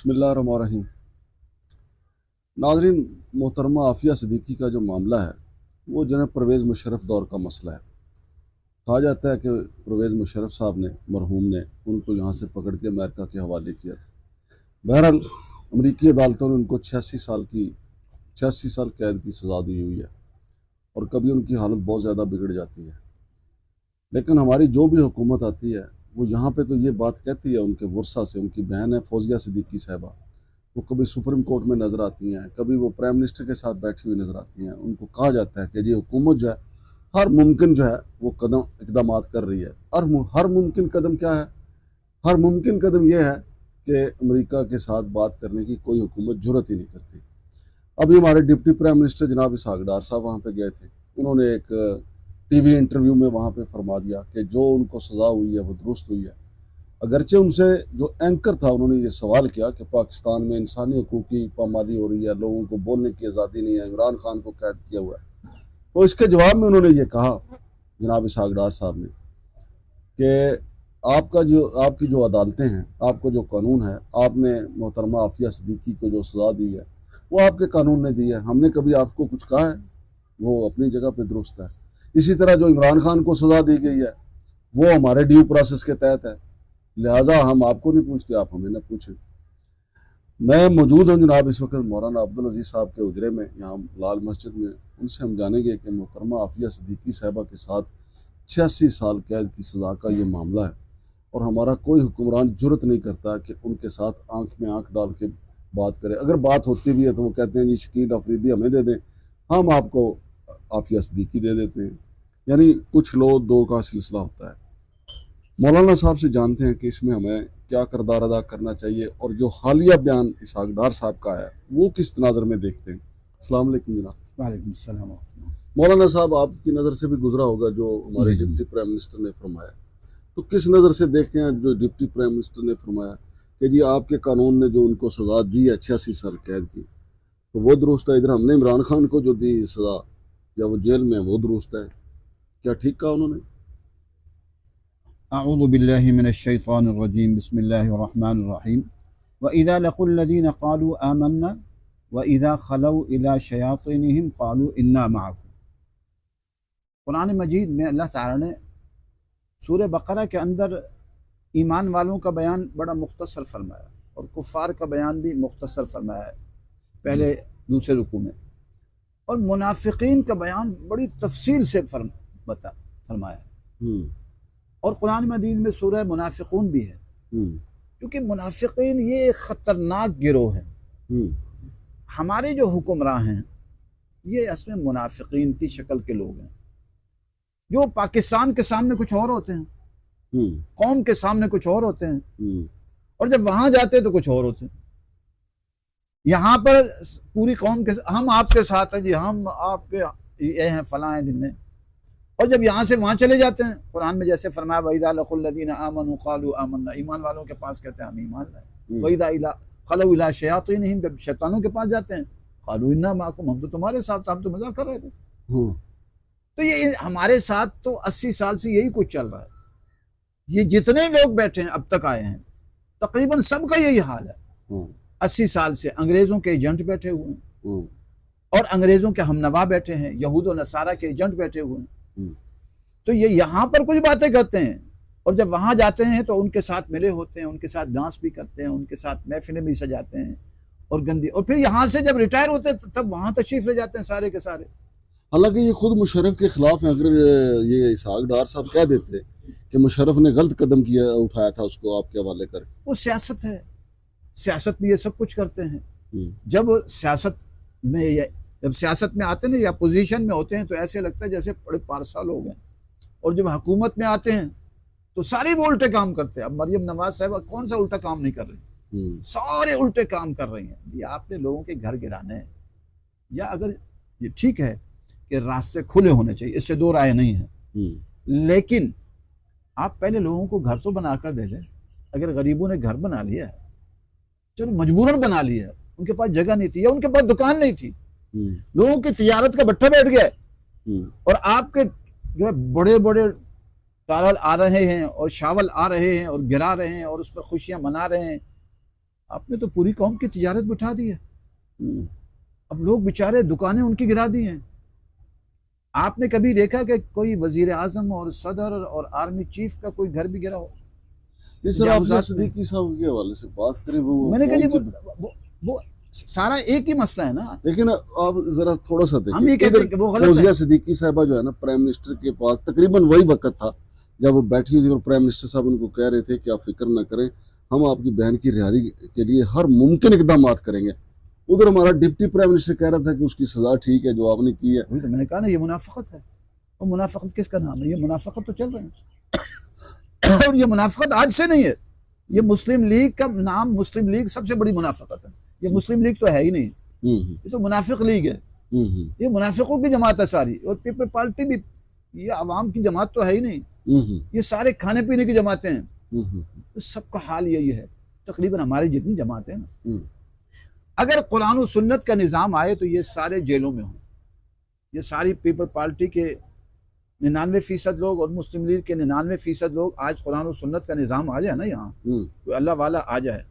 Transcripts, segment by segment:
بسم اللہ الرحمن الرحیم۔ ناظرین، محترمہ عافیہ صدیقی کا جو معاملہ ہے وہ جناب پرویز مشرف دور کا مسئلہ ہے۔ کہا جاتا ہے کہ پرویز مشرف صاحب نے، مرحوم نے، ان کو یہاں سے پکڑ کے امریکہ کے حوالے کیا تھا۔ بہرحال امریکی عدالتوں نے ان کو 86 سال قید کی سزا دی ہوئی ہے، اور کبھی ان کی حالت بہت زیادہ بگڑ جاتی ہے۔ لیکن ہماری جو بھی حکومت آتی ہے وہ یہاں پہ تو یہ بات کہتی ہے، ان کے ورثہ سے، ان کی بہن ہے فوزیہ صدیقی صاحبہ، وہ کبھی سپریم کورٹ میں نظر آتی ہیں، کبھی وہ پرائم منسٹر کے ساتھ بیٹھی ہوئی نظر آتی ہیں۔ ان کو کہا جاتا ہے کہ یہ حکومت جو ہے ہر ممکن جو ہے وہ اقدامات کر رہی ہے، اور ہر ممکن قدم کیا ہے؟ ہر ممکن قدم یہ ہے کہ امریکہ کے ساتھ بات کرنے کی کوئی حکومت جرت ہی نہیں کرتی۔ ابھی ہمارے ڈپٹی پرائم منسٹر جناب اسحاق ڈار صاحب وہاں پہ گئے تھے، انہوں نے ایک ٹی وی انٹرویو میں وہاں پہ فرما دیا کہ جو ان کو سزا ہوئی ہے وہ درست ہوئی ہے۔ اگرچہ ان سے جو اینکر تھا انہوں نے یہ سوال کیا کہ پاکستان میں انسانی حقوق کی پامالی ہو رہی ہے، لوگوں کو بولنے کی آزادی نہیں ہے، عمران خان کو قید کیا ہوا ہے، تو اس کے جواب میں انہوں نے یہ کہا جناب اسحاق ڈار صاحب نے کہ آپ کی جو عدالتیں ہیں، آپ کا جو قانون ہے، آپ نے محترمہ عافیہ صدیقی کو جو سزا دی ہے وہ آپ کے قانون نے دی ہے، ہم نے کبھی آپ کو کچھ کہا ہے؟ وہ اپنی جگہ پہ درست ہے۔ اسی طرح جو عمران خان کو سزا دی گئی ہے وہ ہمارے ڈیو پروسیس کے تحت ہے، لہٰذا ہم آپ کو نہیں پوچھتے، آپ ہمیں نہ پوچھیں۔ میں موجود ہوں جناب اس وقت مولانا عبدالعزیز صاحب کے اجرے میں، یہاں لال مسجد میں، ان سے ہم جانیں گے کہ محترمہ عافیہ صدیقی صاحبہ کے ساتھ 86 سال قید کی سزا کا یہ معاملہ ہے، اور ہمارا کوئی حکمران جرت نہیں کرتا کہ ان کے ساتھ آنکھ میں آنکھ ڈال کے بات کرے۔ اگر بات ہوتی بھی ہے تو وہ کہتے ہیں جی شکیل افریدی ہمیں دے دیں، ہم آپ کو عافیہ صدیقی دے دیتے ہیں، یعنی کچھ لو دو کا سلسلہ ہوتا ہے۔ مولانا صاحب سے جانتے ہیں کہ اس میں ہمیں کیا کردار ادا کرنا چاہیے، اور جو حالیہ بیان اسحاق ڈار صاحب کا ہے وہ کس تناظر میں دیکھتے ہیں۔ السلام علیکم جناب۔ وعلیکم السلام۔ مولانا صاحب، آپ کی نظر سے بھی گزرا ہوگا جو ہمارے ڈپٹی پرائم منسٹر نے فرمایا، تو کس نظر سے دیکھتے ہیں جو ڈپٹی پرائم منسٹر نے فرمایا کہ جی آپ کے قانون نے جو ان کو سزا دی ہے 86 سال قید کی تو وہ درست ہے، ادھر ہم نے عمران خان کو جو دی سزا یا وہ جیل میں وہ درست ہے، کیا ٹھیک کہا انہوں نے؟ اعوذ باللہ من الشیطان الرجیم، بسم اللہ الرحمن الرحیم۔ وَإِذَا لَقُوا الَّذِينَ قَالُوا آمَنَّا وَإِذَا خَلَوْا إِلَىٰ شَيَاطِينِهِمْ قَالُوا إِنَّا مَعَكُمْ۔ قرآن مجید میں اللہ تعالیٰ نے سورہ بقرہ کے اندر ایمان والوں کا بیان بڑا مختصر فرمایا، اور کفار کا بیان بھی مختصر فرمایا ہے پہلے دوسرے رکوع میں، اور منافقین کا بیان بڑی تفصیل سے فرمایا ہے۔ اور قرآن مجید میں سورہ منافقون بھی ہے، کیونکہ منافقین یہ ایک خطرناک گروہ ہے۔ ہمارے جو حکمراں ہیں یہ اصل میں منافقین کی شکل کے لوگ ہیں، جو پاکستان کے سامنے کچھ اور ہوتے ہیں، قوم کے سامنے کچھ اور ہوتے ہیں، اور جب وہاں جاتے تو کچھ اور ہوتے ہیں۔ یہاں پر پوری قوم کے ہم آپ کے ساتھ ہیں جی، ہم آپ کے یہ ہیں فلاں ہیں دن میں، اور جب یہاں سے وہاں چلے جاتے ہیں، قرآن میں جیسے فرمایا وَإِذَا لَقُوا الَّذِينَ آمَنُوا قَالُوا آمَنَّا، ایمان والوں کے پاس کہتے ہیں ہم ایمان لائے۔ وَإِذَا خَلَوْا إِلَىٰ شَيَاطِينِهِمْ، جب شیطانوں کے پاس جاتے ہیں قَالُوا إِنَّا مَعَكُمْ، ہم تو تمہارے ساتھ، ہم تو مزاق کر رہے تھے۔ تو یہ ہمارے ساتھ تو 80 سال سے یہی کچھ چل رہا ہے۔ یہ جتنے لوگ بیٹھے ہیں اب تک آئے ہیں تقریباً سب کا یہی حال ہے۔ 80 سال سے انگریزوں کے ایجنٹ بیٹھے ہوئے ہیں، اور انگریزوں کے ہم نوا بیٹھے ہیں، یہود و نصارہ کے ایجنٹ بیٹھے ہوئے ہیں۔ تو یہ یہاں پر کچھ باتیں کرتے ہیں، اور جب وہاں جاتے ہیں تو ان کے ساتھ ملے ہوتے ہیں، ان کے ساتھ ڈانس بھی کرتے ہیں، ان کے ساتھ محفلیں بھی سجاتے ہیں، اور گندی، اور پھر یہاں سے جب ریٹائر ہوتے ہیں تب وہاں تشریف لے جاتے ہیں سارے کے سارے۔ حالانکہ یہ خود مشرف کے خلاف ہیں۔ اگر یہ اسحاق ڈار صاحب کہہ دیتے کہ مشرف نے غلط قدم اٹھایا تھا اس کو آپ کے حوالے کر، وہ سیاست ہے، سیاست میں یہ سب کچھ کرتے ہیں۔ جب سیاست میں آتے ہیں یا پوزیشن میں ہوتے ہیں تو ایسے لگتا ہے جیسے بڑے پارسا لوگ ہیں، اور جب حکومت میں آتے ہیں تو سارے وہ الٹے کام کرتے ہیں۔ اب مریم نواز صاحبہ کون سا الٹا کام نہیں کر رہی؟ سارے الٹے کام کر رہی ہیں۔ یہ آپ نے لوگوں کے گھر گرانے ہیں، یا اگر یہ ٹھیک ہے کہ راستے کھلے ہونے چاہیے، اس سے دو رائے نہیں ہے، لیکن آپ پہلے لوگوں کو گھر تو بنا کر دے دیں۔ اگر غریبوں نے گھر بنا لیا ہے، چلو مجبوراً بنا لیا ہے، ان کے پاس جگہ نہیں تھی یا ان کے پاس دکان نہیں تھی، لوگوں کی تجارت کا بٹھا بیٹھ گیا ہے، اور آپ کے جو ہے بڑے بڑے ٹالل آ رہے ہیں اور شاول آ رہے ہیں اور گرا رہے ہیں اور اس پر خوشیاں منا رہے ہیں، آپ نے تو پوری قوم کی تجارت بٹھا دی ہے. ہم، اب لوگ بیچارے دکانیں ان کی گرا دی ہیں. آپ نے کبھی دیکھا کہ کوئی وزیر اعظم اور صدر اور آرمی چیف کا کوئی گھر بھی گرا ہو؟ نہیں سر، تجاوزات عافیہ صدیقی صاحب کے حوالے سے بات کریں. میں نے کہا جی قوم کی- وہ سارا ایک ہی مسئلہ ہے نا. لیکن آپ ذرا تھوڑا سا ہم یہ دیکھیں، کہتے ہیں کہ وہ غلط ہے. فوزیہ صدیقی صاحبہ جو ہے نا، پرائم منسٹر کے پاس تقریباً وہی وقت تھا جب وہ بیٹھی ہوئی تھی اور پرائم منسٹر صاحب ان کو کہہ رہے تھے کہ آپ فکر نہ کریں، ہم آپ کی بہن کی رہائی کے لیے ہر ممکن اقدامات کریں گے. ادھر ہمارا ڈپٹی پرائم منسٹر کہہ رہا تھا کہ اس کی سزا ٹھیک ہے جو آپ نے کی ہے. وہی تو میں نے کہا نا، یہ منافقت ہے. اور منافقت کس کا نام ہے؟ یہ منافقت تو چل رہے ہیں. اور یہ منافقت آج سے نہیں ہے. یہ مسلم لیگ کا نام، مسلم لیگ سب سے بڑی منافقت ہے. یہ مسلم لیگ تو ہے ہی نہیں، یہ تو منافق لیگ ہے. یہ منافقوں کی جماعت ہے ساری. اور پیپل پارٹی بھی یہ عوام کی جماعت تو ہے ہی نہیں، یہ سارے کھانے پینے کی جماعتیں ہیں. تو سب کا حال یہی ہے تقریباً، ہماری جتنی جماعتیں ہیں نا. اگر قرآن و سنت کا نظام آئے تو یہ سارے جیلوں میں ہوں. یہ ساری پیپل پارٹی کے 99% لوگ اور مسلم لیگ کے 99% لوگ آج قرآن و سنت کا نظام آ جائے نا یہاں، کوئی اللہ والا آ جائے،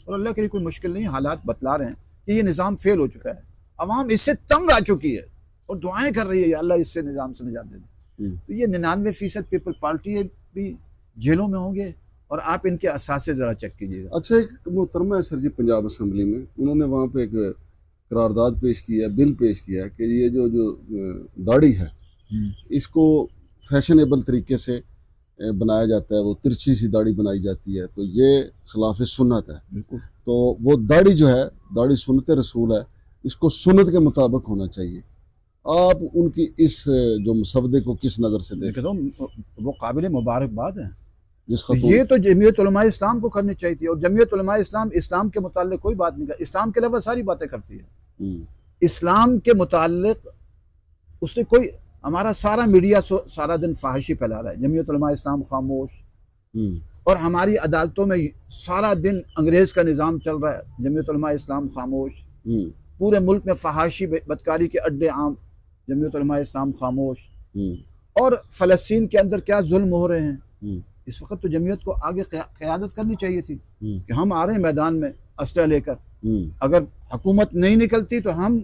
اور اللہ کے لیے کوئی مشکل نہیں. حالات بتلا رہے ہیں کہ یہ نظام فیل ہو چکا ہے. عوام اس سے تنگ آ چکی ہے اور دعائیں کر رہی ہے یا اللہ اس سے نظام سے نجات دے دے. تو یہ 99% پیپل پارٹی بھی جیلوں میں ہوں گے. اور آپ ان کے اساسے ذرا چیک کیجیے گا. اچھا، ایک محترمہ ہے سر جی پنجاب اسمبلی میں، انہوں نے وہاں پہ ایک قرارداد پیش کی ہے، بل پیش کیا ہے کہ یہ جو داڑھی ہے اس کو فیشنیبل طریقے سے بنایا جاتا ہے، وہ ترچھی سی داڑھی بنائی جاتی ہے، تو یہ خلاف سنت ہے. بالکل. تو وہ داڑھی جو ہے، داڑھی سنت رسول ہے، اس کو سنت کے مطابق ہونا چاہیے. آپ ان کی اس جو مسودے کو کس نظر سے میں دیکھیں؟ کہتا ہوں وہ قابل مبارکباد ہے. جس خاتون یہ تو جمعیت علماء اسلام کو کرنی چاہیے تھی. اور جمعیت علماء اسلام کے متعلق کوئی بات نہیں کرتی. اسلام کے علاوہ ساری باتیں کرتی ہے. اسلام کے متعلق اس نے کوئی، ہمارا سارا میڈیا سارا دن فحاشی پھیلا رہا ہے. جمعیت علماء اسلام خاموش. اور ہماری عدالتوں میں سارا دن انگریز کا نظام چل رہا ہے. جمعیت علماء اسلام خاموش. پورے ملک میں فحاشی بدکاری کے اڈے عام. جمعیت علماء اسلام خاموش. اور فلسطین کے اندر کیا ظلم ہو رہے ہیں. اس وقت تو جمعیت کو آگے قیادت کرنی چاہیے تھی کہ ہم آ رہے ہیں میدان میں اسلحہ لے کر. اگر حکومت نہیں نکلتی تو ہم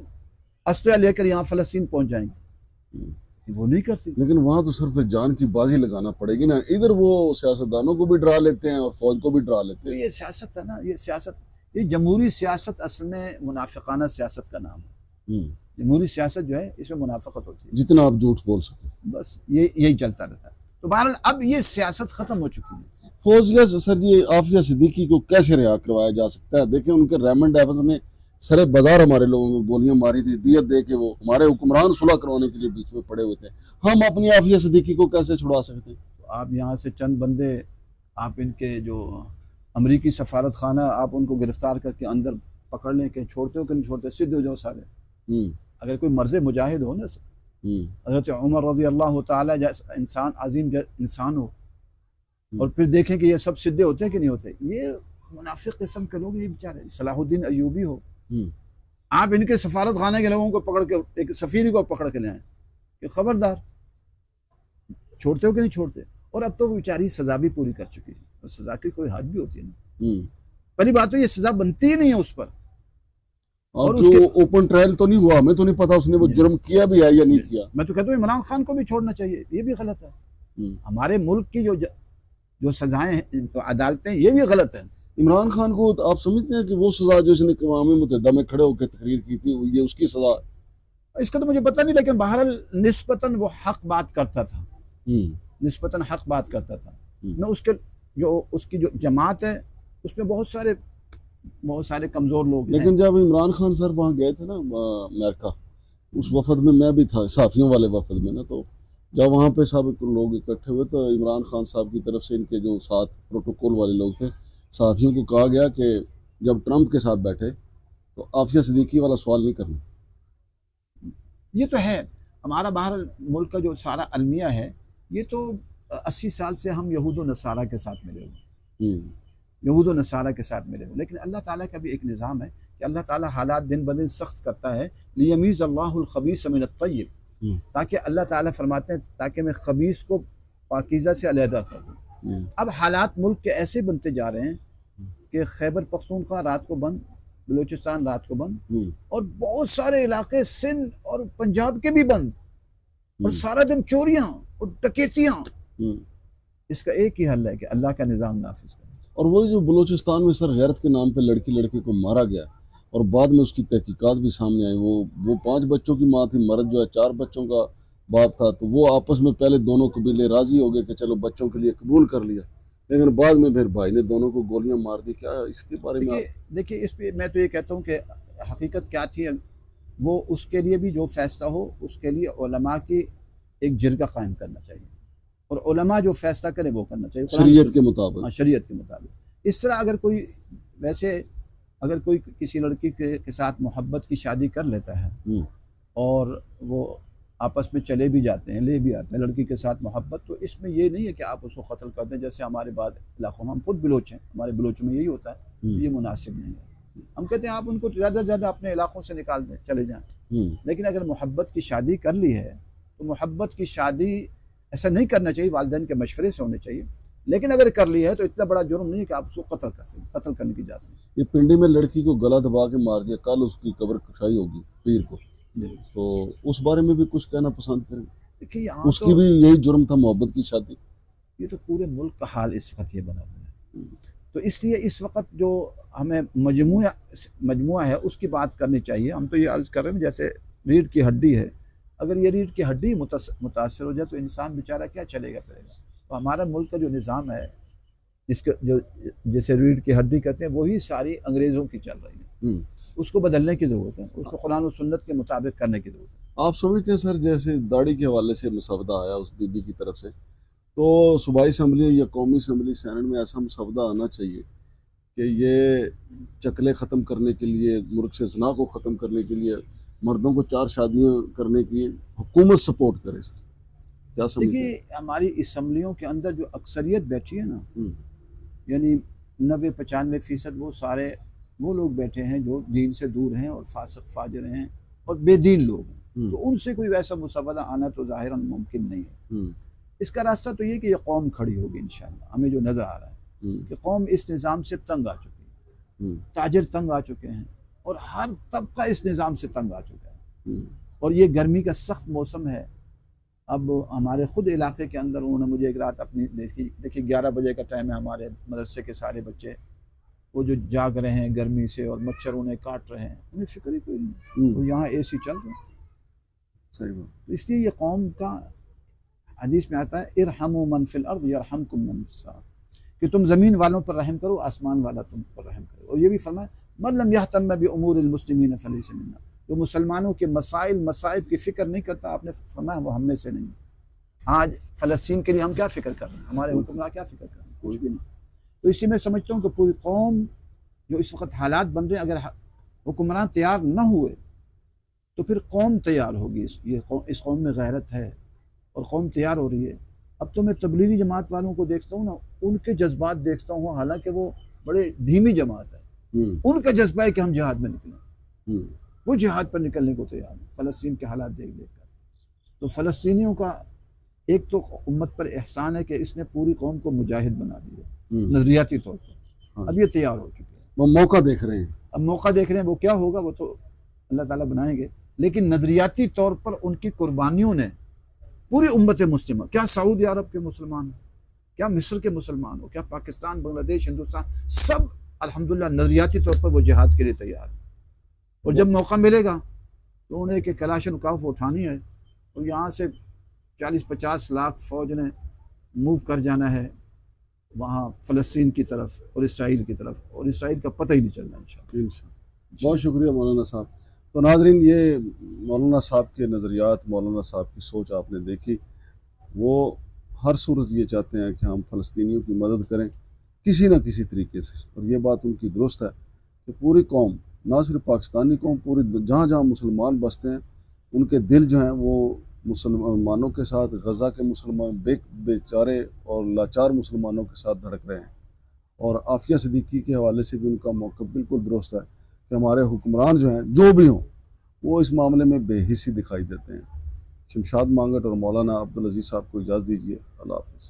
اسلحہ لے کر یہاں فلسطین پہنچ جائیں گے. وہ نہیں کرتی. لیکن وہاں تو صرف جان کی بازی لگانا پڑے گی نا. ادھر وہ سیاستدانوں کو بھی ڈرا لیتے ہیں اور فوج کو بھی ڈرا لیتے ہیں. یہ سیاست ہے نا، یہ سیاست، یہ جمہوری سیاست اصل میں منافقانہ سیاست کا نام ہے. جمہوری سیاست جو ہے اس میں منافقت ہوتی ہے. جتنا آپ جھوٹ بول سکیں بس یہی چلتا رہتا ہے. تو بہرحال اب یہ سیاست ختم ہو چکی ہے. فوزیہ سر جی عافیہ صدیقی کو کیسے رہا کروایا جا سکتا ہے؟ دیکھیں ان کے ریمنڈ ایونز نے سر بازار ہمارے لوگوں کو گولیاں ماری تھی، دیت دے کے وہ ہمارے حکمران صلح کروانے کے لیے بیچ میں پڑے ہوئے تھے. ہم اپنی عافیہ صدیقی کو کیسے چھڑا سکتے ہیں؟ تو آپ یہاں سے چند بندے، آپ ان کے جو امریکی سفارت خانہ، آپ ان کو گرفتار کر کے اندر پکڑ لیں کہ چھوڑتے ہو کہ نہیں چھوڑتے، سیدھے ہو جاؤ سارے. اگر کوئی مرد مجاہد ہو نا، حضرت عمر رضی اللہ تعالیٰ جیسا انسان، عظیم انسان ہو، اور پھر دیکھیں کہ یہ سب سدھے ہوتے ہیں کہ نہیں ہوتے. یہ منافق قسم کے لوگ، یہ بیچارے صلاح الدین ایوبی ہو، آپ ان کے سفارت خانے کے لوگوں کو پکڑ کے، ایک سفیر کو پکڑ کے لے آئیں کہ خبردار چھوڑتے ہو کہ نہیں چھوڑتے. اور اب تو وہ بیچاری سزا بھی پوری کر چکی ہے، اور سزا کی کوئی حد بھی ہوتی ہے نا. پہلی بات تو یہ سزا بنتی ہی نہیں ہے اس پر. اور جو اوپن ٹرائل تو نہیں ہوا، ہمیں تو نہیں پتا اس نے وہ جرم کیا بھی ہے یا نہیں کیا. میں تو کہتا ہوں عمران خان کو بھی چھوڑنا چاہیے، یہ بھی غلط ہے. ہمارے ملک کی جو سزائیں ہیں، جو عدالتیں، یہ بھی غلط ہیں. عمران خان کو آپ سمجھتے ہیں کہ وہ سزا جو اس نے اقوام متحدہ میں کھڑے ہو کے تقریر کی تھی یہ اس کی سزا؟ اس کا تو مجھے پتہ نہیں، لیکن بہرحال نسبتاً وہ حق بات کرتا تھا، نسبتاً حق بات کرتا تھا. میں اس کی جو جماعت ہے اس میں بہت سارے کمزور لوگ ہیں. لیکن جب عمران خان سر وہاں گئے تھے نا امریکہ، اس وفد میں بھی تھا، صحافیوں والے وفد میں نا، تو جب وہاں پہ سب لوگ اکٹھے ہوئے تو عمران خان صاحب کی طرف سے ان کے جو ساتھ پروٹوکول والے لوگ تھے، صحافیوں کو کہا گیا کہ جب ٹرمپ کے ساتھ بیٹھے تو عافیہ صدیقی والا سوال نہیں کرنا. یہ تو ہے ہمارا بہرحال ملک کا جو سارا المیہ ہے، یہ تو 80 سال سے ہم یہود و نصارہ کے ساتھ ملے ہوئے، یہود و نصارہ کے ساتھ ملے ہوئے. لیکن اللہ تعالیٰ کا بھی ایک نظام ہے کہ اللہ تعالیٰ حالات دن بدن سخت کرتا ہے. لیمیز اللہ الخبیث من الطیب، تاکہ اللہ تعالیٰ فرماتے ہیں تاکہ میں خبیث کو پاکیزہ سے علیحدہ کر دوں. اب حالات ملک کے ایسے بنتے جا رہے ہیں کہ خیبر پختونخوا رات کو بند، بلوچستان رات کو بند، ہوں، اور بہت سارے علاقے سندھ اور پنجاب کے بھی بند، اور سارا دن چوریاں اور ڈکیتیاں۔ ہوں۔ اس کا ایک ہی حل ہے کہ اللہ کا نظام نافذ کریں۔ اور وہی جو بلوچستان میں سر غیرت کے نام پہ لڑکے کو مارا گیا اور بعد میں اس کی تحقیقات بھی سامنے آئی، وہ 5 بچوں کی ماں تھی، مرد جو ہے 4 بچوں کا باپ تھا، تو وہ آپس میں پہلے دونوں قبیلے راضی ہو گئے کہ چلو بچوں کے لیے قبول کر لیا، لیکن بعد میں پھر بھائی نے دونوں کو گولیاں مار دی۔ کیا اس کے بارے میں دیکھیے اس پہ میں تو یہ کہتا ہوں کہ حقیقت کیا تھی، وہ اس کے لیے بھی جو فیصلہ ہو اس کے لیے علماء کی ایک جرگہ قائم کرنا چاہیے، اور علماء جو فیصلہ کرے وہ کرنا چاہیے شریعت کے مطابق؟ ہاں، شریعت کے مطابق۔ اس طرح اگر کوئی کسی لڑکی کے ساتھ محبت کی شادی کر لیتا ہے اور وہ آپس میں چلے بھی جاتے ہیں، لے بھی آتے ہیں لڑکی کے ساتھ محبت، تو اس میں یہ نہیں ہے کہ آپ اس کو قتل کر دیں، جیسے ہمارے بعض علاقوں میں، ہم خود بلوچ ہیں، ہمارے بلوچوں میں یہی ہوتا ہے، یہ مناسب نہیں ہے۔ ہم کہتے ہیں آپ ان کو زیادہ سے زیادہ اپنے علاقوں سے نکال دیں، چلے جائیں، لیکن اگر محبت کی شادی کر لی ہے تو محبت کی شادی ایسا نہیں کرنا چاہیے، والدین کے مشورے سے ہونے چاہیے، لیکن اگر کر لی ہے تو اتنا بڑا جرم نہیں ہے کہ آپ اس کو قتل کر سکیں، قتل کرنے کی اجازت نہیں۔ یہ پنڈی میں لڑکی کو گلا دبا کے مار دیا، کل اس کی قبر کشائی ہوگی پیر کو، تو اس بارے میں بھی کچھ کہنا پسند کریں؟ دیکھیے اس کی بھی یہی جرم تھا، محبت کی شادی۔ یہ تو پورے ملک کا حال اس وقت یہ بنا ہوا ہے، تو اس لیے اس وقت جو ہمیں مجموعہ ہے اس کی بات کرنی چاہیے۔ ہم تو یہ عرض کر رہے ہیں جیسے ریڑھ کی ہڈی ہے، اگر یہ ریڑھ کی ہڈی متاثر ہو جائے تو انسان بیچارہ کیا چلے گا کرے گا۔ تو ہمارا ملک کا جو نظام ہے جسے ریڑھ کی ہڈی کہتے ہیں، وہی ساری انگریزوں کی چل رہی ہے، اس کو بدلنے کی ضرورت ہے، اس کو قرآن و سنت کے مطابق کرنے کی ضرورت ہے۔ آپ سمجھتے ہیں سر جیسے داڑھی کے حوالے سے مسودہ آیا اس بی بی کی طرف سے، تو صوبائی اسمبلی یا قومی اسمبلی سینٹ میں ایسا مسودہ آنا چاہیے کہ یہ چکلے ختم کرنے کے لیے، ملک سے زنا کو ختم کرنے کے لیے، مردوں کو 4 شادیاں کرنے کی حکومت سپورٹ کرے سر؟ کیا سمجھتے ہیں؟ دیکھیے ہماری اسمبلیوں کے اندر جو اکثریت بیٹھی ہے نا، یعنی 90-95% وہ سارے وہ لوگ بیٹھے ہیں جو دین سے دور ہیں اور فاسق فاجر ہیں اور بے دین لوگ ہیں، تو ان سے کوئی ویسا مسودہ آنا تو ظاہراً ممکن نہیں ہے۔ اس کا راستہ تو یہ کہ یہ قوم کھڑی ہوگی انشاءاللہ۔ ہمیں جو نظر آ رہا ہے کہ قوم اس نظام سے تنگ آ چکی ہے، تاجر تنگ آ چکے ہیں، اور ہر طبقہ اس نظام سے تنگ آ چکا ہے، اور یہ گرمی کا سخت موسم ہے۔ اب ہمارے خود علاقے کے اندر انہوں نے مجھے ایک رات اپنی دیکھیے 11 بجے کا ٹائم ہے، ہمارے مدرسے کے سارے بچے وہ جو جاگ رہے ہیں گرمی سے، اور مچھر انہیں کاٹ رہے ہیں، انہیں فکر ہی کوئی نہیں، اور یہاں اے سی چل رہے ہیں۔ صحیح بات۔ تو اس لیے یہ قوم کا حدیث میں آتا ہے ارحموا من فی الارض یرحمکم من فی السماء، کہ تم زمین والوں پر رحم کرو، آسمان والا تم پر رحم کرو۔ اور یہ بھی فرمایا من لم یہتم بامور المسلمین فلیس منا، جو مسلمانوں کے مسائل مصائب کی فکر نہیں کرتا، آپ نے فرمایا وہ ہم میں سے نہیں۔ آج فلسطین کے لیے ہم کیا فکر کر رہے ہیں؟ ہمارے حکمراں کیا فکر کر رہے ہیں؟ کچھ بھی نہیں۔ تو اسی میں سمجھتا ہوں کہ پوری قوم جو اس وقت حالات بن رہے ہیں، اگر حکمران تیار نہ ہوئے تو پھر قوم تیار ہوگی۔ اس قوم میں غیرت ہے اور قوم تیار ہو رہی ہے۔ اب تو میں تبلیغی جماعت والوں کو دیکھتا ہوں نا، ان کے جذبات دیکھتا ہوں، حالانکہ وہ بڑے دھیمی جماعت ہے، ان کا جذبہ ہے کہ ہم جہاد میں نکلیں، وہ جہاد پر نکلنے کو تیار ہیں فلسطین کے حالات دیکھ دیکھ کر۔ تو فلسطینیوں کا ایک تو امت پر احسان ہے کہ اس نے پوری قوم کو مجاہد بنا دیا نظریاتی طور پر، اب یہ تیار ہو چکے ہیں، وہ موقع دیکھ رہے ہیں، اب موقع دیکھ رہے ہیں، وہ کیا ہوگا وہ تو اللہ تعالیٰ بنائیں گے، لیکن نظریاتی طور پر ان کی قربانیوں نے پوری امت مسلمہ، کیا سعودی عرب کے مسلمان ہو، کیا مصر کے مسلمان ہو، کیا پاکستان، بنگلہ دیش، ہندوستان، سب الحمدللہ نظریاتی طور پر وہ جہاد کے لیے تیار ہیں۔ اور جب موقع ملے گا تو انہیں کہ کلاشن کاف اٹھانی ہے اور یہاں سے 40-50 لاکھ فوج نے موو کر جانا ہے وہاں فلسطین کی طرف اور اسرائیل کی طرف، اور اسرائیل کا پتہ ہی نہیں چلنا انشاءاللہ۔ بہت شکریہ مولانا صاحب۔ تو ناظرین، یہ مولانا صاحب کے نظریات، مولانا صاحب کی سوچ آپ نے دیکھی۔ وہ ہر صورت یہ چاہتے ہیں کہ ہم فلسطینیوں کی مدد کریں کسی نہ کسی طریقے سے، اور یہ بات ان کی درست ہے کہ پوری قوم، نہ صرف پاکستانی قوم، پوری جہاں جہاں مسلمان بستے ہیں ان کے دل جو ہیں وہ مسلمانوں کے ساتھ، غزہ کے مسلمان بیچارے اور لاچار مسلمانوں کے ساتھ دھڑک رہے ہیں۔ اور عافیہ صدیقی کے حوالے سے بھی ان کا موقف بالکل درست ہے کہ ہمارے حکمران جو ہیں، جو بھی ہوں، وہ اس معاملے میں بے حسی دکھائی دیتے ہیں۔ شمشاد مانگٹ اور مولانا عبدالعزیز صاحب کو اجازت دیجیے۔ اللہ حافظ۔